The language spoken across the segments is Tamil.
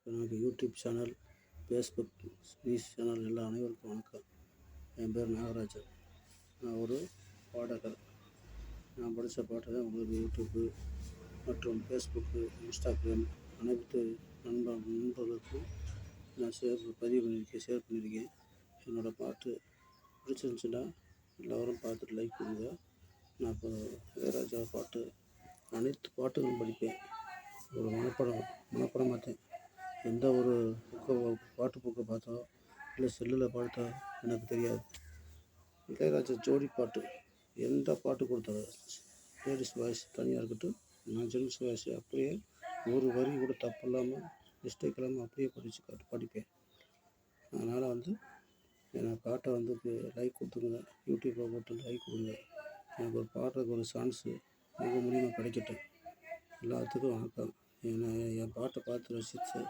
எனக்கு YouTube channel, Facebook news channel அனைவருக்கும் வணக்கம். என் பேர் நாகராஜன். நான் ஒரு பாடகர். நான் படித்த பாட்டை தான் உங்களுக்கு யூடியூப்பு மற்றும் ஃபேஸ்புக்கு, இன்ஸ்டாகிராம் அனைத்து நண்பர்களுக்கும் நான் பதிவு பண்ணியிருக்கேன். என்னோடய பாட்டு பிடிச்சிருந்துச்சுன்னா எல்லோரும் பார்த்துட்டு லைக் பண்ணுங்க. நான் இப்போ இளையராஜா பாட்டு அனைத்து பாட்டுகளும் படிப்பேன். ஒரு மனப்படம் மாட்டேன். எந்த ஒரு பாட்டு புக்கை பார்த்தோ இல்லை செல்லில் பார்த்தோ எனக்கு தெரியாது. இளையராஜா ஜோடி பாட்டு எந்த பாட்டு கொடுத்தாலும் லேடிஸ் வாய்ஸ் தனியாக இருக்கட்டும், நான் ஜென்ஸ் வாய்ஸ் அப்படியே ஒரு வரி கூட தப்பு இல்லாமல் மிஸ்டேக் இல்லாமல் அப்படியே படிப்பேன். அதனால் என் பாட்டை லைக் கொடுத்துருங்க. யூடியூப்பில் போட்டு லைக் கொடுங்க. எனக்கு ஒரு பாடுறதுக்கு ஒரு சான்ஸு உங்கள் மூலியமாக கிடைக்கட்டும். எல்லாத்துக்கும் வணக்கம். என் பாட்டை பார்த்து ரசித்து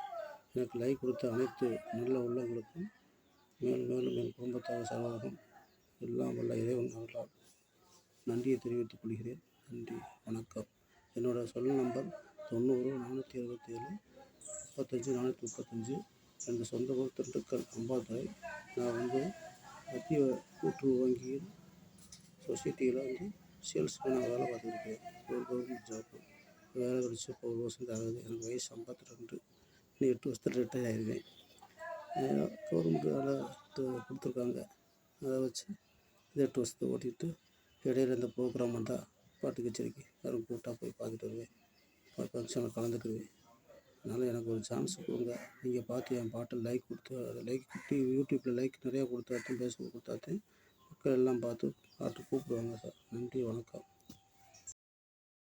எனக்கு லைக் கொடுத்த அனைத்து நல்ல உள்ளவங்களுக்கும் மேலும் என் குடும்பத்தார் சகோதரம் எல்லாம் வல்ல இறைவன் அவர்களால் நன்றியை தெரிவித்துக் கொள்கிறேன். நன்றி, வணக்கம். என்னோடய செல் நம்பர் 90 477 35 435. எனது சொந்த ஊர் திண்டுக்கல் அம்பாத்துறை. நான் மத்திய கூட்டுறவு வங்கியில் சொசைட்டியில் சேல்ஸ்மேனாக வேலை பார்த்துருக்கேன். ஒரு கவர்மெண்ட் ஜாப்பு வேலை கிடச்சி இப்போ 1 வருஷம் ஆகுது. எனக்கு வயசு 52. இன்னும் 8 வருஷத்தில் ரிட்டையர் ஆகிடுவேன். கவர்மெண்ட் வேலை கொடுத்துருக்காங்க. அதை வச்சு 8 வருஷத்தை ஓட்டிகிட்டு இடையில இந்த ப்ரோக்ராம் வந்தால் பாட்டு கச்சேரிக்கு யாரும் கூப்பிட்டா போய் பார்த்துட்டு வருவேன். ஃபங்க்ஷனில் கலந்துக்குவேன். அதனால் எனக்கு ஒரு சான்ஸ் கொடுங்க. நீங்கள் பார்த்து என் பாட்டை லைக் கொடுத்து யூடியூப்பில் லைக் நிறையா கொடுத்தாத்தையும் ஃபேஸ்புக் கொடுத்தாத்தையும் மக்கள் எல்லாம் பார்த்து பாட்டு கூப்பிடுவாங்க சார். நன்றி, வணக்கம்.